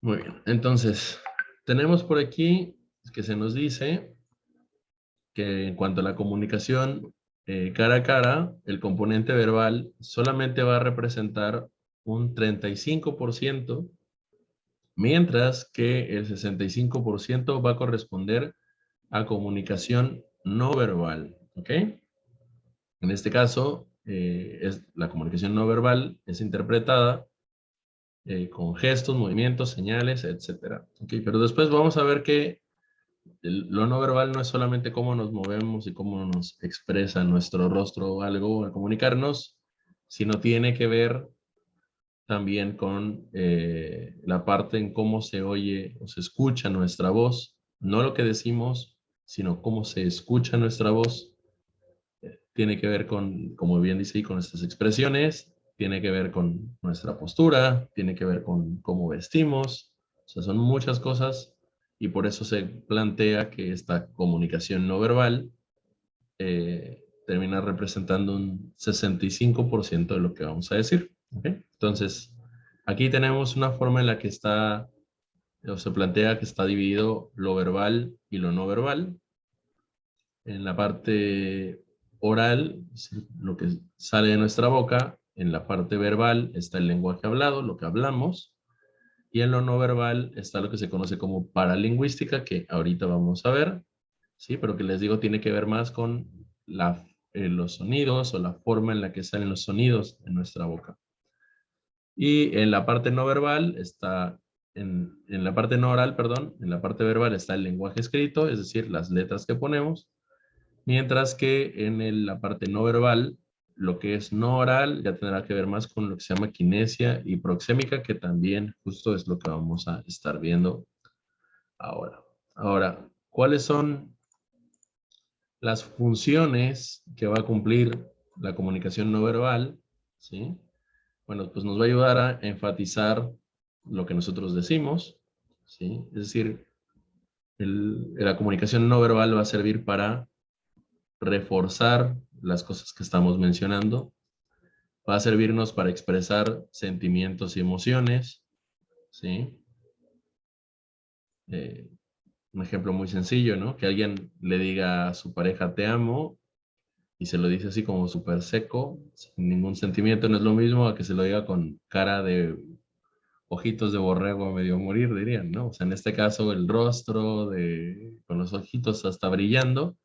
Muy bien, entonces, tenemos por aquí que se nos dice que en cuanto a la comunicación cara a cara, el componente verbal solamente va a representar un 35%, mientras que el 65% va a corresponder a comunicación no verbal, ¿ok? En este caso, la comunicación no verbal es interpretada con gestos, movimientos, señales, etcétera. ¿Ok? Pero después vamos a ver que lo no verbal no es solamente cómo nos movemos y cómo nos expresa nuestro rostro o algo al comunicarnos, sino tiene que ver también con la parte en cómo se oye o se escucha nuestra voz, no lo que decimos, sino cómo se escucha nuestra voz. Tiene que ver con, como bien dice ahí, con nuestras expresiones, tiene que ver con nuestra postura, tiene que ver con cómo vestimos, o sea, son muchas cosas y por eso se plantea que esta comunicación no verbal termina representando un 65% de lo que vamos a decir. ¿Okay? Entonces, aquí tenemos una forma en la que está, o se plantea que está dividido lo verbal y lo no verbal. En la parte oral, lo que sale de nuestra boca; en la parte verbal está el lenguaje hablado, lo que hablamos, y en lo no verbal está lo que se conoce como paralingüística, que ahorita vamos a ver, ¿sí? Pero que les digo, tiene que ver más con los sonidos o la forma en la que salen los sonidos de nuestra boca. Y en la parte no verbal está, en la parte no oral, perdón, en la parte verbal está el lenguaje escrito, es decir, las letras que ponemos, mientras que en la parte no verbal, lo que es no oral ya tendrá que ver más con lo que se llama kinesia y proxémica, que también justo es lo que vamos a estar viendo ahora. Ahora, ¿cuáles son las funciones que va a cumplir la comunicación no verbal? ¿Sí? Bueno, pues nos va a ayudar a enfatizar lo que nosotros decimos, ¿sí? Es decir, la comunicación no verbal va a servir para reforzar las cosas que estamos mencionando, va a servirnos para expresar sentimientos y emociones, ¿sí? Eh, un ejemplo muy sencillo, ¿no? Que alguien le diga a su pareja te amo y se lo dice así como súper seco, sin ningún sentimiento, no es lo mismo a que se lo diga con cara de ojitos de borrego a medio morir, dirían, ¿no? O sea, en este caso el rostro con los ojitos hasta brillando,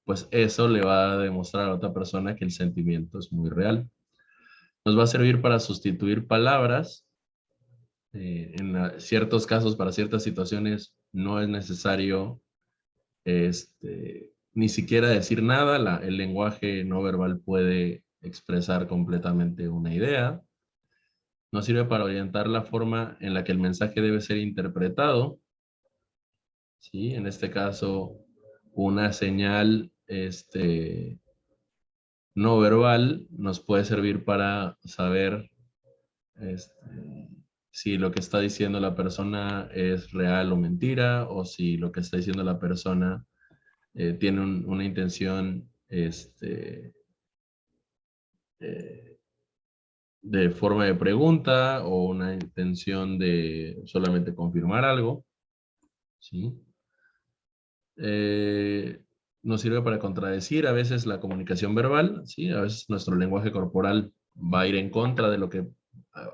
pues eso le va a demostrar a otra persona que el sentimiento es muy real. Nos va a servir para sustituir palabras. Ciertos casos, para ciertas situaciones, no es necesario ni siquiera decir nada. El lenguaje no verbal puede expresar completamente una idea. Nos sirve para orientar la forma en la que el mensaje debe ser interpretado. ¿Sí? En este caso, una señal no verbal nos puede servir para saber si lo que está diciendo la persona es real o mentira, o si lo que está diciendo la persona tiene una intención eh, de forma de pregunta o una intención de solamente confirmar algo, ¿sí? Eh, Nos sirve para contradecir a veces la comunicación verbal, ¿sí? A veces nuestro lenguaje corporal va a ir en contra de lo que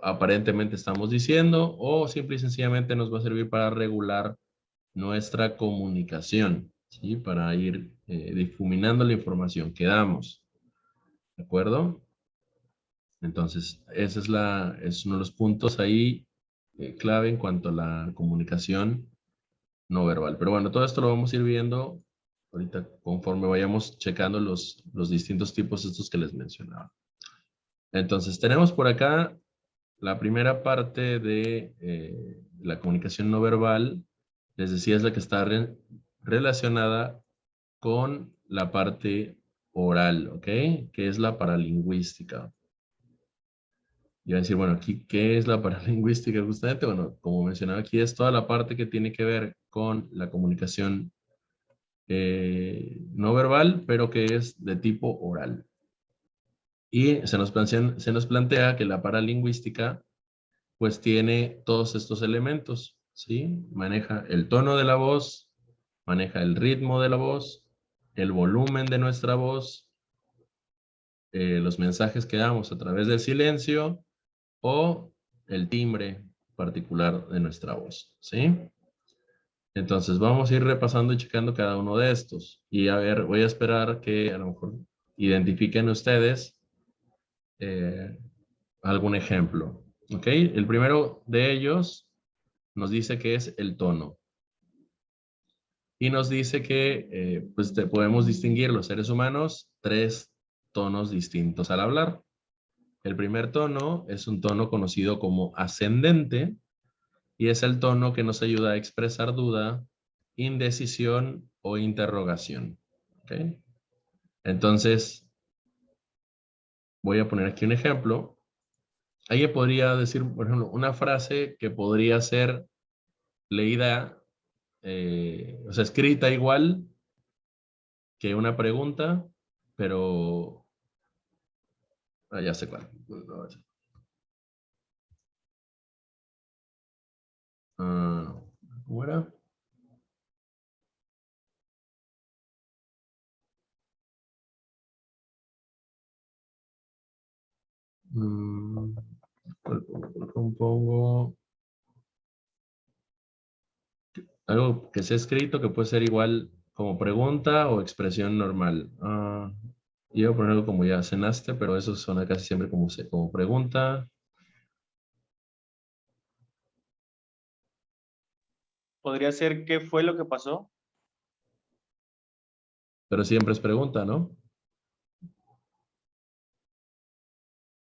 aparentemente estamos diciendo, o simple y sencillamente nos va a servir para regular nuestra comunicación, ¿sí? Para ir difuminando la información que damos, ¿de acuerdo? Entonces, ese es uno de los puntos ahí clave en cuanto a la comunicación no verbal. Pero bueno, todo esto lo vamos a ir viendo ahorita conforme vayamos checando los distintos tipos estos que les mencionaba. Entonces, tenemos por acá la primera parte de la comunicación no verbal. Les decía, es la que está relacionada con la parte oral, ¿ok? Que es la paralingüística. Y va a decir, bueno, aquí, ¿qué es la paralingüística justamente? Bueno, como mencionaba aquí, es toda la parte que tiene que ver con la comunicación no verbal, pero que es de tipo oral. Y se nos plantea que la paralingüística pues tiene todos estos elementos, ¿sí? Maneja el tono de la voz, maneja el ritmo de la voz, el volumen de nuestra voz, los mensajes que damos a través del silencio o el timbre particular de nuestra voz, ¿sí? Entonces vamos a ir repasando y checando cada uno de estos. Y a ver, voy a esperar que a lo mejor identifiquen ustedes eh, algún ejemplo. ¿Ok? El primero de ellos nos dice que es el tono. Y nos dice que pues podemos distinguir los seres humanos tres tonos distintos al hablar. El primer tono es un tono conocido como ascendente y es el tono que nos ayuda a expresar duda, indecisión o interrogación. ¿Ok? Entonces, voy a poner aquí un ejemplo. Alguien podría decir, por ejemplo, una frase que podría ser leída, o sea, escrita igual que una pregunta, pero ya sé cuál. ¿Cómo era? Mm, ¿cuál compongo? Algo que sea escrito que puede ser igual como pregunta o expresión normal. Iba a poner algo como ya cenaste, pero eso suena casi siempre como, como pregunta, Podría ser ¿qué fue lo que pasó? pero siempre es pregunta, ¿no?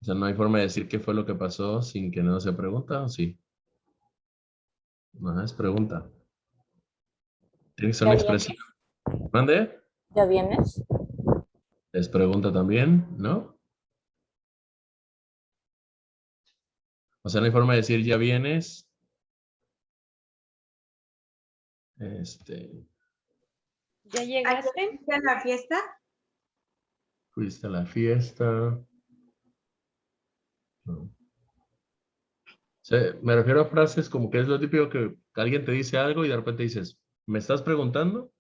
O sea, no hay forma de decir qué fue lo que pasó sin que no se pregunta, ¿o sí? No, es pregunta. Tiene que ser ¿Ya una vienes? expresión. ¿Mande? ¿Ya vienes? Es pregunta también, ¿no? O sea, no hay forma de decir ya vienes. ¿Ya ¿A qué llegaste? fuiste a la fiesta? Fuiste a la fiesta. No. O sea, me refiero a frases como que es lo típico que alguien te dice algo y de repente dices, ¿me estás preguntando?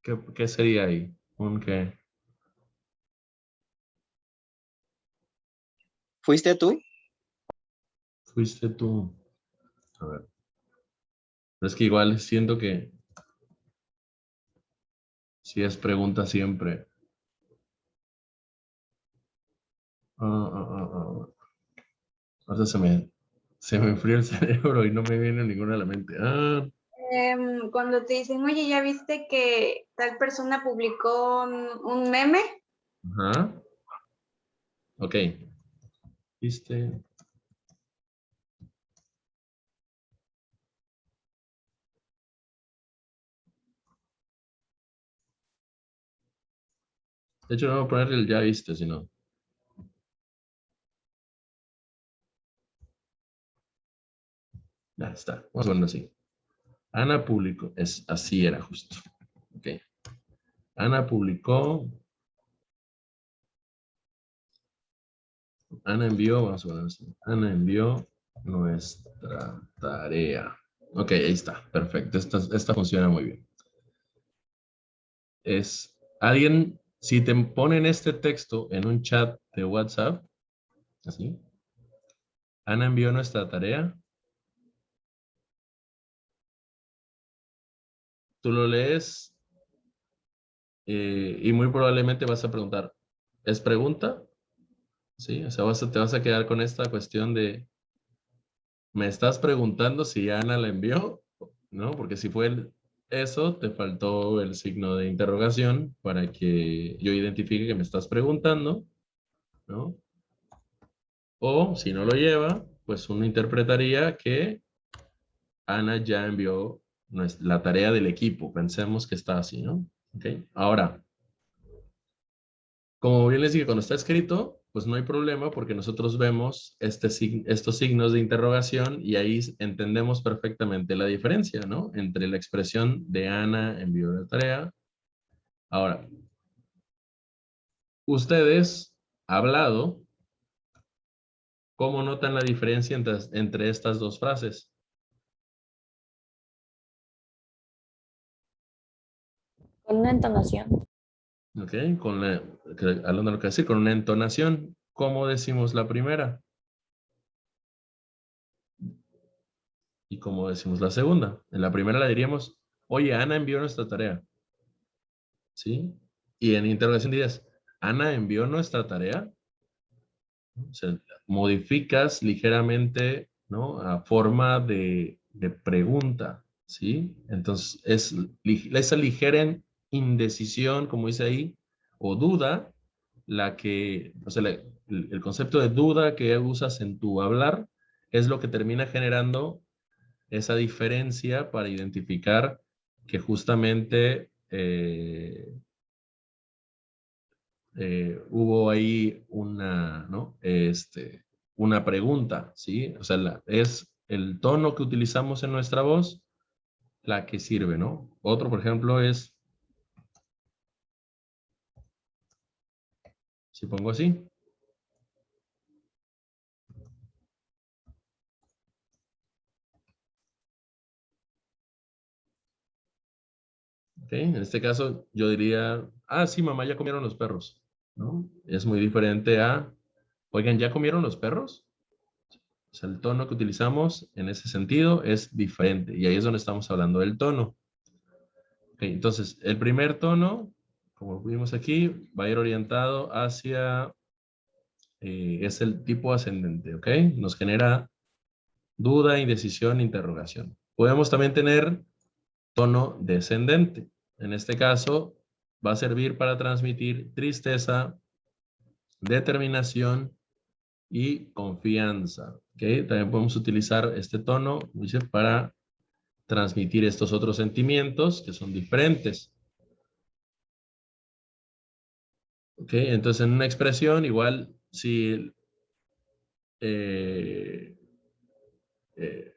¿Qué sería ahí? ¿Un qué? ¿Fuiste tú? Fuiste tú. A ver. Pero es que igual siento que si es pregunta siempre. Ah, ah, ah, ah. Ahorita se me enfrió el cerebro y no me viene ninguna a la mente. Cuando te dicen, oye, ¿ya viste que tal persona publicó un meme? Ajá. Ok. ¿Viste? De hecho, no voy a poner el ya viste, sino. Ya está. Vamos a ponerlo así. Ana publicó. Así era justo. Ok. Ana publicó. Ana envió. Vamos a ponerlo así. Ana envió nuestra tarea. Ok, ahí está. Perfecto. Esta funciona muy bien. Alguien, si te ponen este texto en un chat de WhatsApp, así. Ana envió nuestra tarea. Tú lo lees y muy probablemente vas a preguntar, ¿es pregunta? Sí, o sea, te vas a quedar con esta cuestión de, ¿me estás preguntando si Ana la envió? ¿No? Porque si fue eso, te faltó el signo de interrogación para que yo identifique que me estás preguntando, ¿no? O si no lo lleva, pues uno interpretaría que Ana ya envió la tarea del equipo. Pensemos que está así, ¿no? Ok. Ahora, como bien les dije, cuando está escrito, pues no hay problema porque nosotros vemos estos signos de interrogación y ahí entendemos perfectamente la diferencia, ¿no? Entre la expresión de Ana envió la tarea. Ahora, ustedes, hablado, ¿cómo notan la diferencia entre estas dos frases? Con una entonación. Ok, hablando de lo que decir, con una entonación. ¿Cómo decimos la primera? ¿Y cómo decimos la segunda? En la primera la diríamos, oye, Ana envió nuestra tarea. ¿Sí? Y en interrogación dirías, ¿Ana envió nuestra tarea? O sea, modificas ligeramente, ¿no? A forma de pregunta, ¿sí? Entonces, esa ligera indecisión, como dice ahí, o duda, la que, o sea, el concepto de duda que usas en tu hablar es lo que termina generando esa diferencia para identificar que justamente hubo ahí una, ¿no? Una pregunta, ¿sí? O sea, es el tono que utilizamos en nuestra voz la que sirve, ¿no? Otro, por ejemplo, es, si pongo así, ¿ok? En este caso, yo diría, ah, sí, mamá, ya comieron los perros, ¿no? Es muy diferente a, oigan, ¿ya comieron los perros? O sea, el tono que utilizamos en ese sentido es diferente y ahí es donde estamos hablando del tono. Okay, entonces, el primer tono, como vimos aquí, va a ir orientado hacia, es el tipo ascendente, ¿ok? Nos genera duda, indecisión, interrogación. Podemos también tener tono descendente. En este caso, va a servir para transmitir tristeza, determinación y confianza, ¿ok? También podemos utilizar este tono, dice, para transmitir estos otros sentimientos que son diferentes. Ok, entonces en una expresión, igual, si eh, eh,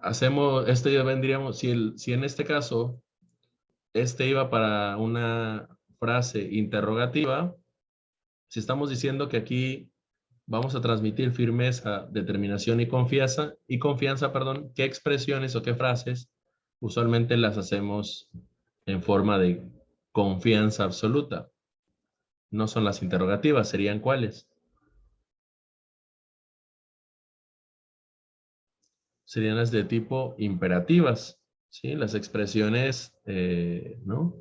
hacemos, vendríamos, si en este caso, iba para una frase interrogativa, si estamos diciendo que aquí vamos a transmitir firmeza, determinación y confianza, perdón, ¿qué expresiones o qué frases usualmente las hacemos en forma de confianza absoluta? No son las interrogativas, ¿serían cuáles? Serían las de tipo imperativas, ¿sí? Las expresiones, ¿no?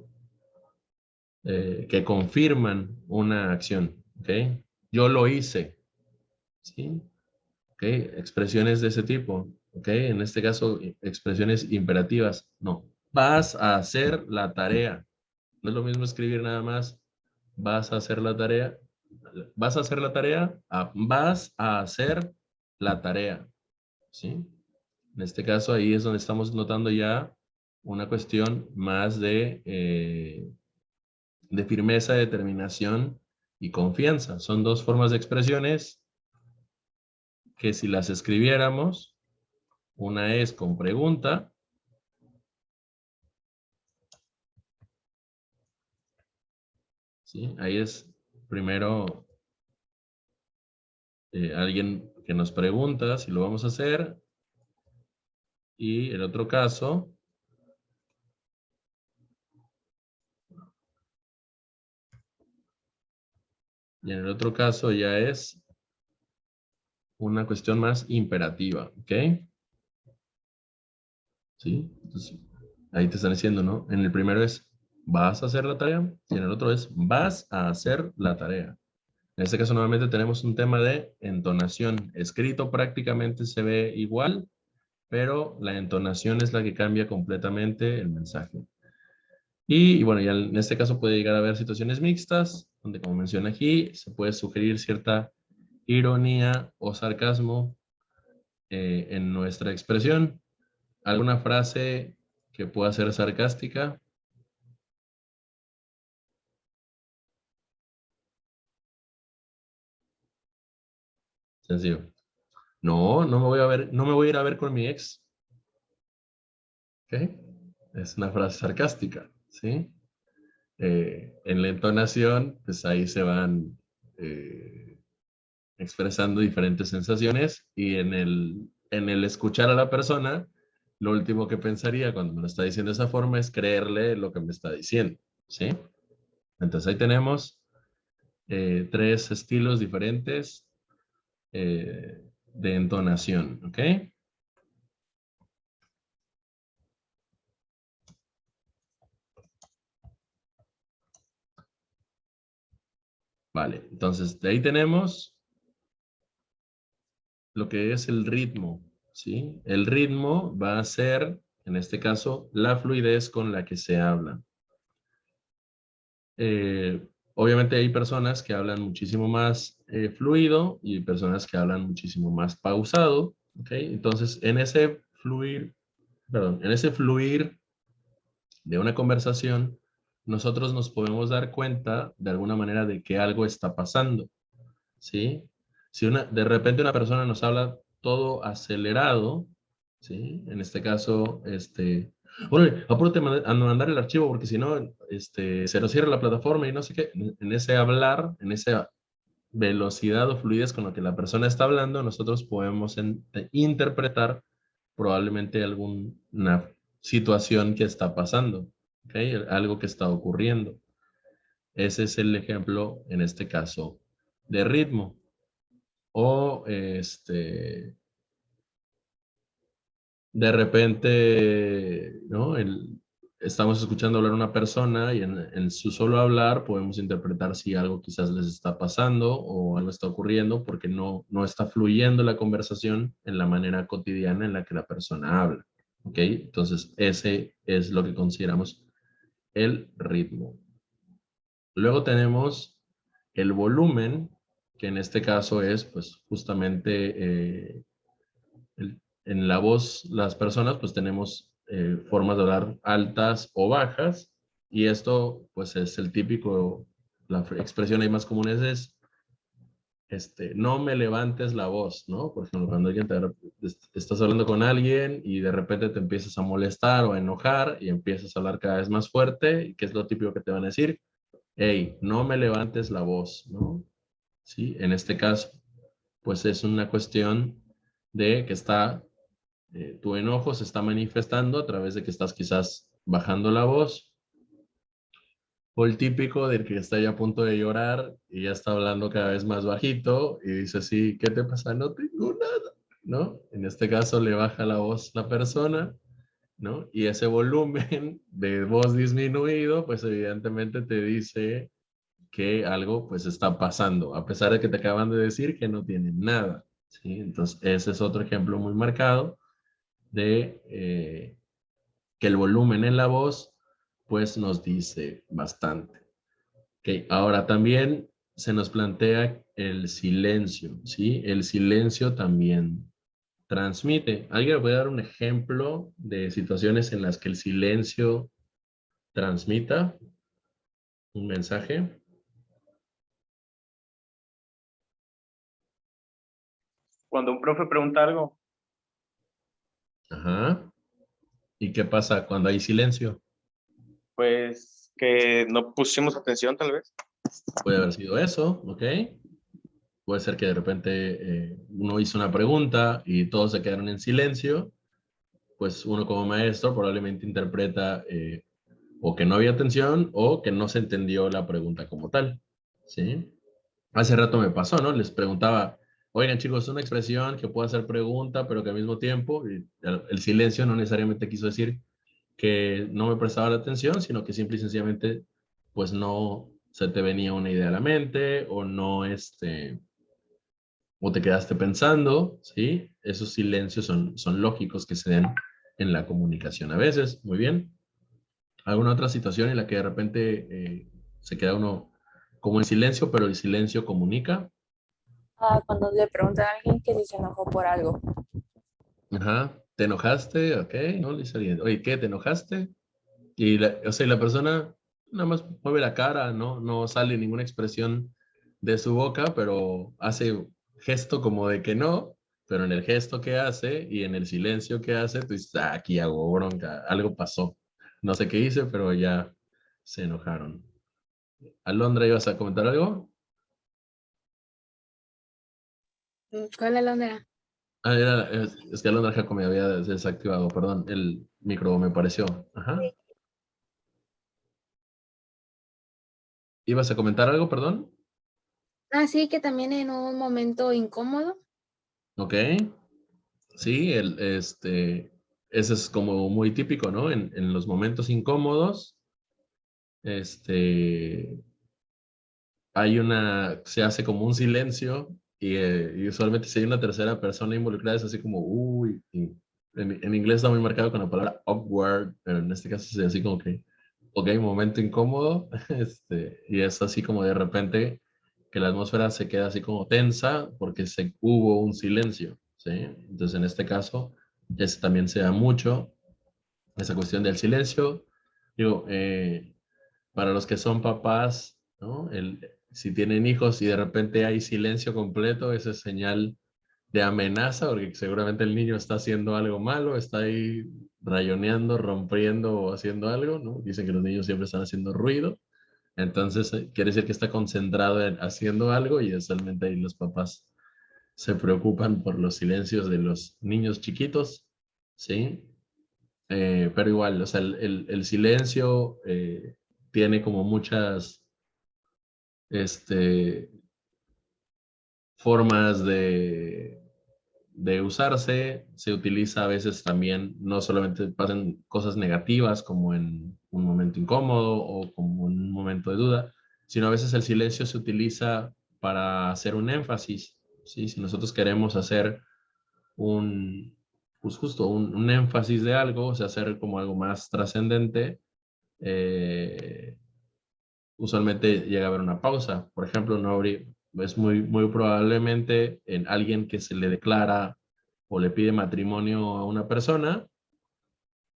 Que confirman una acción, ¿ok? Yo lo hice, ¿sí? ¿Ok? Expresiones de ese tipo, ¿ok? En este caso, expresiones imperativas, no. Vas a hacer la tarea. No es lo mismo escribir nada más, vas a hacer la tarea, vas a hacer la tarea, vas a hacer la tarea, ¿sí? En este caso, ahí es donde estamos notando ya una cuestión más de firmeza, determinación y confianza. Son dos formas de expresiones que si las escribiéramos, una es con pregunta, ¿sí? Ahí es primero alguien que nos pregunta si lo vamos a hacer, y el otro caso, y en el otro caso ya es una cuestión más imperativa, ¿ok? ¿Sí? Entonces, ahí te están diciendo, ¿no? En el primero es, vas a hacer la tarea, y en el otro es, vas a hacer la tarea. En este caso, nuevamente tenemos un tema de entonación. Escrito prácticamente se ve igual, pero la entonación es la que cambia completamente el mensaje. Y bueno, ya en este caso puede llegar a haber situaciones mixtas, donde como menciona aquí, se puede sugerir cierta ironía o sarcasmo en nuestra expresión. ¿Alguna frase que pueda ser sarcástica? Sencillo. No, no me voy a ver, no me voy a ir a ver con mi ex. ¿Ok? Es una frase sarcástica, ¿sí? En la entonación, pues ahí se van expresando diferentes sensaciones, y en el escuchar a la persona, lo último que pensaría cuando me lo está diciendo de esa forma es creerle lo que me está diciendo, ¿sí? Entonces ahí tenemos tres estilos diferentes de entonación, ¿ok? Vale, entonces de ahí tenemos lo que es el ritmo, ¿sí? El ritmo va a ser, en este caso, la fluidez con la que se habla. Obviamente hay personas que hablan muchísimo más fluido y personas que hablan muchísimo más pausado, ¿ok? Entonces, en ese fluir, perdón, en ese fluir de una conversación, nosotros nos podemos dar cuenta de alguna manera de que algo está pasando, ¿sí? Si de repente una persona nos habla todo acelerado, ¿sí? En este caso, oye, apúrate a mandar el archivo porque si no, se nos cierra la plataforma y no sé qué. En ese hablar, en esa velocidad o fluidez con la que la persona está hablando, nosotros podemos interpretar probablemente alguna situación que está pasando, ¿ok? Algo que está ocurriendo. Ese es el ejemplo, en este caso, de ritmo. O de repente, ¿no? Estamos escuchando hablar a una persona y en su solo hablar podemos interpretar si algo quizás les está pasando o algo está ocurriendo porque no está fluyendo la conversación en la manera cotidiana en la que la persona habla. ¿Ok? Entonces, ese es lo que consideramos el ritmo. Luego tenemos el volumen, que en este caso es, pues, justamente en la voz, las personas, pues tenemos formas de hablar altas o bajas, y esto, pues, es el típico, la expresión ahí más común es, no me levantes la voz, ¿no? Por ejemplo, cuando alguien estás hablando con alguien y de repente te empiezas a molestar o a enojar y empiezas a hablar cada vez más fuerte, ¿y qué es lo típico que te van a decir? Hey, no me levantes la voz, ¿no? Sí, en este caso, pues es una cuestión de que tu enojo se está manifestando a través de que estás quizás bajando la voz, o el típico del que está ya a punto de llorar y ya está hablando cada vez más bajito y dice así, ¿qué te pasa? No tengo nada, ¿no? En este caso le baja la voz la persona, ¿no? Y ese volumen de voz disminuido, pues evidentemente te dice que algo pues está pasando, a pesar de que te acaban de decir que no tienen nada, ¿sí? Entonces, ese es otro ejemplo muy marcado de que el volumen en la voz pues nos dice bastante. Okay. Ahora también se nos plantea el silencio, ¿sí? El silencio también transmite. ¿Alguien me puede dar un ejemplo de situaciones en las que el silencio transmita un mensaje? Cuando un profe pregunta algo, Ajá. ¿Y qué pasa cuando hay silencio? pues que no pusimos atención tal vez. Puede haber sido eso, ¿ok? Puede ser que de repente uno hizo una pregunta y todos se quedaron en silencio, pues uno como maestro probablemente interpreta o que no había atención o que no se entendió la pregunta como tal, ¿sí? Hace rato me pasó, ¿no? Les preguntaba, oigan chicos, una expresión que puede hacer pregunta, pero que al mismo tiempo el silencio no necesariamente quiso decir que no me prestaba la atención, sino que simple y sencillamente, pues no se te venía una idea a la mente o no, o te quedaste pensando, ¿sí? Esos silencios son lógicos que se den en la comunicación a veces, muy bien. ¿Alguna otra situación en la que de repente se queda uno como en silencio, pero el silencio comunica? Cuando le preguntan a alguien que si se enojó por algo. Ajá, ¿te enojaste? Ok, no le dice alguien, oye, ¿qué? ¿Te enojaste? Y o sea, la persona nada más mueve la cara, ¿no? No sale ninguna expresión de su boca, pero hace gesto como de que no, pero en el gesto que hace y en el silencio que hace, tú dices, ah, aquí hago bronca, algo pasó. No sé qué hice, pero ya se enojaron. Alondra, ¿ibas a comentar algo? ¿Cuál es la onda? Ah, es que Alondra Jaco me había desactivado, perdón, el micro me pareció. Ajá. ¿Ibas a comentar algo, perdón? Ah, sí, que también en un momento incómodo. Ok. Sí, ese es como muy típico, ¿no? En los momentos incómodos, este, se hace como un silencio y usualmente si hay una tercera persona involucrada es así como, uy, y en inglés está muy marcado con la palabra awkward, pero en este caso es así como que, ok, momento incómodo, y es así como de repente que la atmósfera se queda así como tensa porque hubo un silencio, ¿sí? Entonces en este caso, ese también se da mucho, esa cuestión del silencio. Digo, para los que son papás, ¿no? Si tienen hijos y de repente hay silencio completo, esa es señal de amenaza, porque seguramente el niño está haciendo algo malo, está ahí rayoneando, rompiendo o haciendo algo, ¿no? Dicen que los niños siempre están haciendo ruido, entonces quiere decir que está concentrado en haciendo algo y usualmente ahí los papás se preocupan por los silencios de los niños chiquitos, ¿sí? Pero igual, o sea, el silencio tiene como muchas este, formas de usarse. Se utiliza a veces también, no solamente pasan cosas negativas como en un momento incómodo o como en un momento de duda, sino a veces el silencio se utiliza para hacer un énfasis, ¿sí? Si nosotros queremos hacer un, pues justo un énfasis de algo, o sea, hacer como algo más trascendente, eh, usualmente llega a haber una pausa. Por ejemplo, no es muy probablemente en alguien que se le declara o le pide matrimonio a una persona,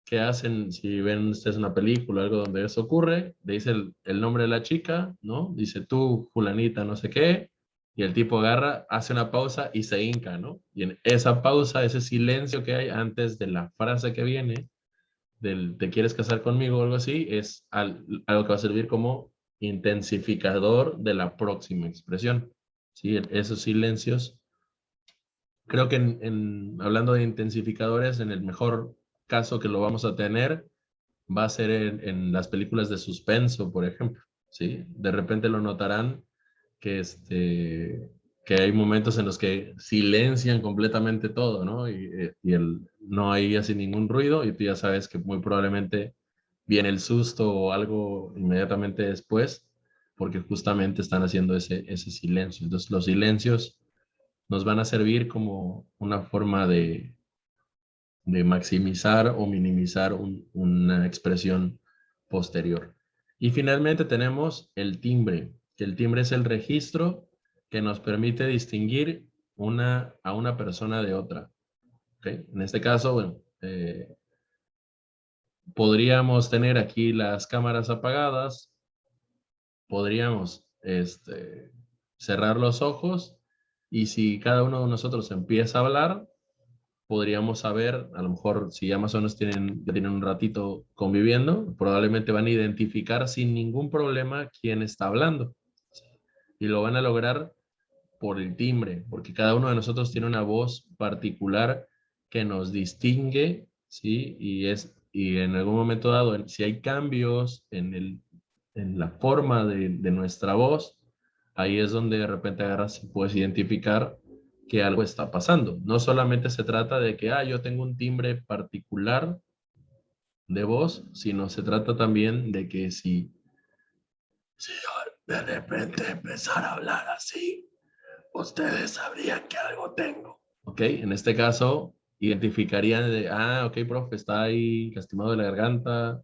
¿qué hacen si ven ustedes una película o algo donde eso ocurre? Le dice el nombre de la chica, ¿no? Dice tú, fulanita, no sé qué, y el tipo agarra, hace una pausa y se hinca, ¿no? Y en esa pausa, ese silencio que hay antes de la frase que viene, del te quieres casar conmigo o algo así, es algo que va a servir como intensificador de la próxima expresión. ¿Sí? Esos silencios. Creo que hablando de intensificadores, en el mejor caso que lo vamos a tener va a ser en las películas de suspenso, por ejemplo. ¿Sí? De repente lo notarán que, que hay momentos en los que silencian completamente todo, ¿no? No hay así ningún ruido y tú ya sabes que muy probablemente viene el susto o algo inmediatamente después, porque justamente están haciendo ese silencio. Entonces los silencios nos van a servir como una forma de maximizar o minimizar una expresión posterior. Y finalmente tenemos el timbre, que el timbre es el registro que nos permite distinguir a una persona de otra. ¿Okay? En este caso, bueno, podríamos tener aquí las cámaras apagadas, podríamos cerrar los ojos y si cada uno de nosotros empieza a hablar, podríamos saber, a lo mejor si ya más o menos ya tienen un ratito conviviendo, probablemente van a identificar sin ningún problema quién está hablando. Y lo van a lograr por el timbre, porque cada uno de nosotros tiene una voz particular que nos distingue, ¿sí? Y en algún momento dado, si hay cambios en la forma de nuestra voz, ahí es donde de repente agarras y puedes identificar que algo está pasando. No solamente se trata de que, yo tengo un timbre particular de voz, sino se trata también de que si yo de repente empezar a hablar así, ustedes sabrían que algo tengo. Ok, en este caso, identificarían ok, profe, está ahí lastimado de la garganta,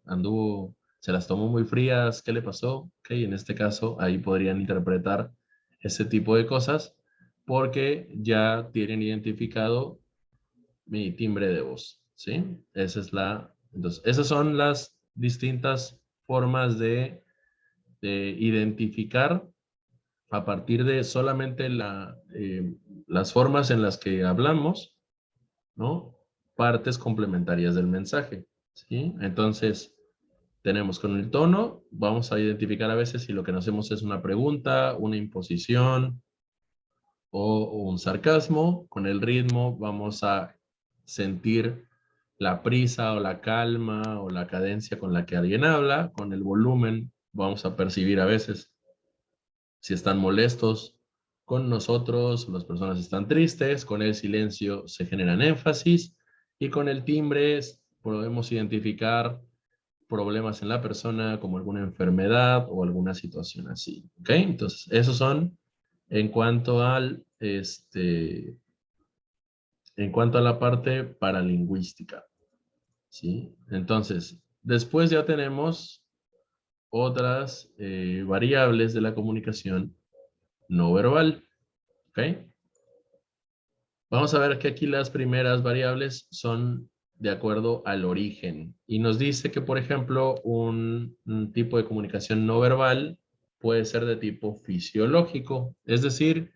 se las tomó muy frías, ¿qué le pasó? Ok, en este caso, ahí podrían interpretar ese tipo de cosas porque ya tienen identificado mi timbre de voz, ¿sí? Entonces, esas son las distintas formas de identificar a partir de solamente las formas en las que hablamos, ¿no? Partes complementarias del mensaje, ¿sí? Entonces, tenemos con el tono, vamos a identificar a veces si lo que nos hacemos es una pregunta, una imposición o un sarcasmo. Con el ritmo vamos a sentir la prisa o la calma o la cadencia con la que alguien habla. Con el volumen vamos a percibir a veces si están molestos con nosotros, las personas están tristes, con el silencio se generan énfasis y con el timbre podemos identificar problemas en la persona como alguna enfermedad o alguna situación así. ¿Ok? Entonces, esos son en cuanto al, en cuanto a la parte paralingüística. ¿Sí? Entonces, después ya tenemos otras variables de la comunicación no verbal. ¿Ok? Vamos a ver que aquí las primeras variables son de acuerdo al origen. Y nos dice que, por ejemplo, un tipo de comunicación no verbal puede ser de tipo fisiológico. Es decir,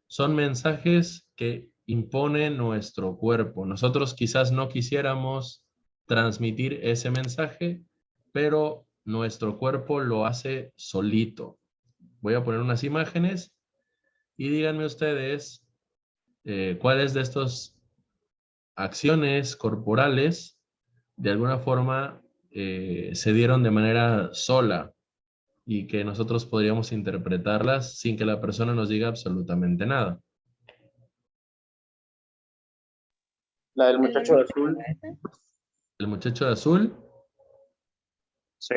son mensajes que impone nuestro cuerpo. Nosotros quizás no quisiéramos transmitir ese mensaje, pero nuestro cuerpo lo hace solito. Voy a poner unas imágenes y díganme ustedes cuáles de estas acciones corporales de alguna forma se dieron de manera sola y que nosotros podríamos interpretarlas sin que la persona nos diga absolutamente nada. La del muchacho de azul. El muchacho de azul, Sí,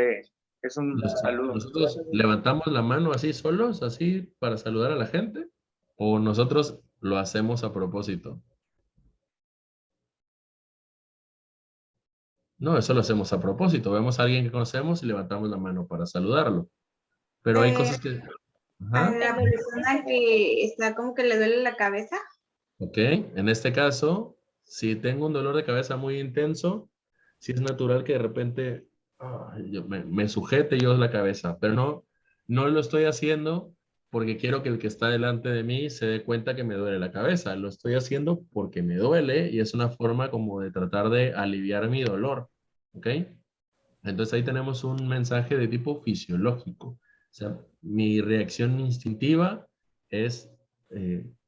es un saludo. nosotros levantamos la mano así solos, así para saludar a la gente, o nosotros lo hacemos a propósito. No, eso lo hacemos a propósito. Vemos a alguien que conocemos y levantamos la mano para saludarlo. Pero hay Eh, cosas que... a Ajá. la persona que está como que le duele la cabeza. Ok, en este caso, si tengo un dolor de cabeza muy intenso, sí es natural que de repente me sujete yo la cabeza, pero no lo estoy haciendo porque quiero que el que está delante de mí se dé cuenta que me duele la cabeza. Lo estoy haciendo porque me duele y es una forma como de tratar de aliviar mi dolor. ¿Ok? Entonces ahí tenemos un mensaje de tipo fisiológico. O sea, mi reacción instintiva es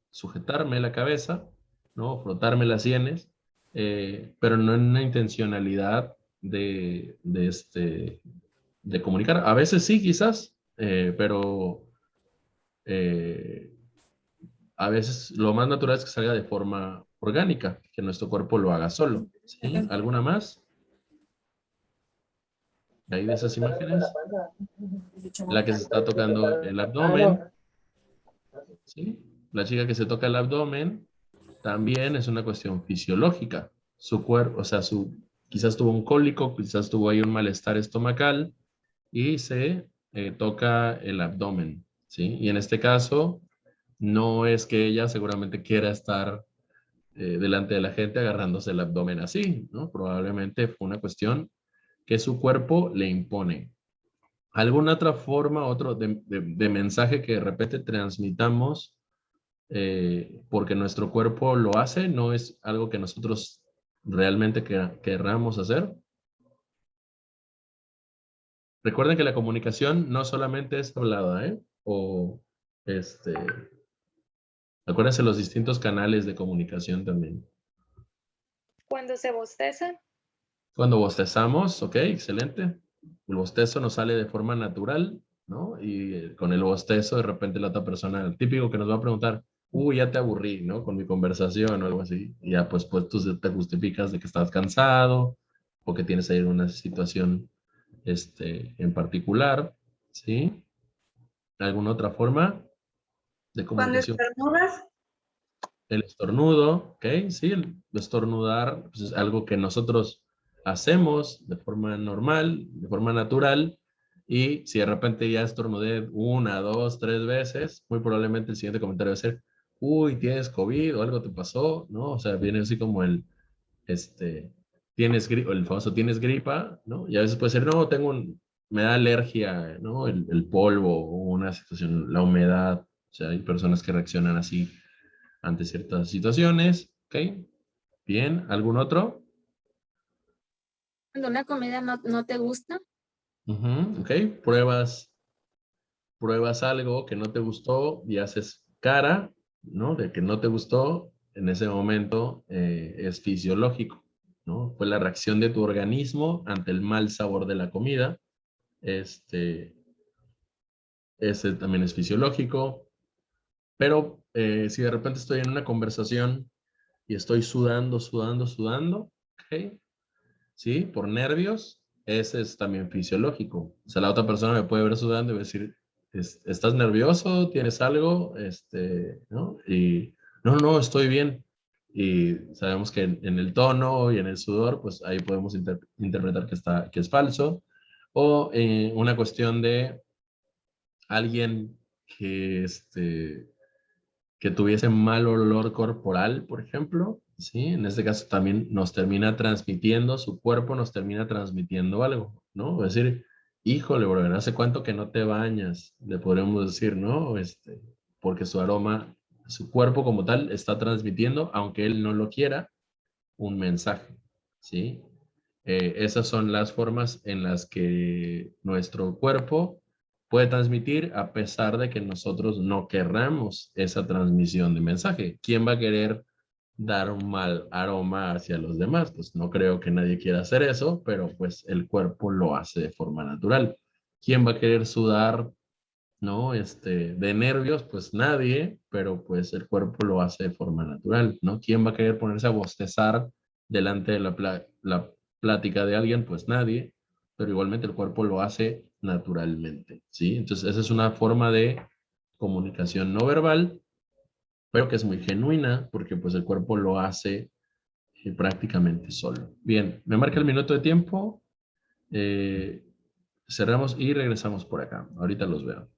sujetarme la cabeza, ¿no? Frotarme las sienes, pero no en una intencionalidad de comunicar. A veces sí, quizás, pero eh, a veces lo más natural es que salga de forma orgánica, que nuestro cuerpo lo haga solo. ¿Sí? ¿Alguna más? De ahí de esas imágenes. La que se está tocando el abdomen, ¿sí? La chica que se toca el abdomen también es una cuestión fisiológica. Su cuerpo, o sea, quizás tuvo un cólico, quizás tuvo ahí un malestar estomacal y se toca el abdomen, ¿sí? Y en este caso, no es que ella seguramente quiera estar delante de la gente agarrándose el abdomen así, ¿no? Probablemente fue una cuestión que su cuerpo le impone. ¿Alguna otra forma, otro de mensaje que de repente transmitamos porque nuestro cuerpo lo hace? ¿No es algo que nosotros realmente querramos hacer? Recuerden que la comunicación no solamente es hablada, ¿eh? O, este, acuérdense los distintos canales de comunicación también. Cuando se bosteza, Cuando bostezamos, ok, excelente. El bostezo nos sale de forma natural, ¿no? Y con el bostezo, de repente la otra persona, el típico que nos va a preguntar, uy, ya te aburrí, ¿no? Con mi conversación o algo así. Y ya, pues tú te justificas de que estás cansado o que tienes ahí una situación en particular, ¿sí? ¿Alguna otra forma de Cuando comunicación? estornudas, El estornudo, ¿ok? Sí, el estornudar pues, es algo que nosotros hacemos de forma normal, de forma natural, y si de repente ya estornudé una, dos, tres veces, muy probablemente el siguiente comentario va a ser, uy, tienes COVID o algo te pasó, ¿no? O sea, viene así como este, tienes gripa, el famoso tienes gripa, ¿no? Y a veces puede ser, no, me da alergia, ¿no? El polvo o una situación, la humedad, o sea, hay personas que reaccionan así ante ciertas situaciones, ¿ok? Bien, ¿algún otro? Cuando una comida no te gusta, Ujú, ok, pruebas algo que no te gustó y haces cara, ¿no? De que no te gustó, en ese momento es fisiológico, ¿no? Fue la reacción de tu organismo ante el mal sabor de la comida. Este, ese también es fisiológico. Pero si de repente estoy en una conversación y estoy sudando, sudando, sudando, ¿ok? ¿Sí? Por nervios, ese es también fisiológico. O sea, la otra persona me puede ver sudando y va a decir, ¿estás nervioso? ¿Tienes algo? ¿No? Y no, estoy bien. Y sabemos que en el tono y en el sudor, pues ahí podemos interpretar que es falso. O una cuestión de alguien que tuviese mal olor corporal, por ejemplo, ¿sí? En este caso también nos termina transmitiendo, su cuerpo nos termina transmitiendo algo, ¿no? Es decir, híjole, bro, ¿hace cuánto que no te bañas? Le podríamos decir, ¿no? Porque su aroma, su cuerpo como tal está transmitiendo, aunque él no lo quiera, un mensaje, ¿sí? Esas son las formas en las que nuestro cuerpo puede transmitir a pesar de que nosotros no querramos esa transmisión de mensaje. ¿Quién va a querer dar un mal aroma hacia los demás? Pues no creo que nadie quiera hacer eso, pero pues el cuerpo lo hace de forma natural. ¿Quién va a querer sudar, no? De nervios, pues nadie, pero pues el cuerpo lo hace de forma natural, ¿no? ¿Quién va a querer ponerse a bostezar delante de la plática de alguien? Pues nadie, pero igualmente el cuerpo lo hace naturalmente, ¿sí? Entonces esa es una forma de comunicación no verbal, pero que es muy genuina porque pues el cuerpo lo hace prácticamente solo. Bien, me marca el minuto de tiempo, cerramos y regresamos por acá. Ahorita los veo.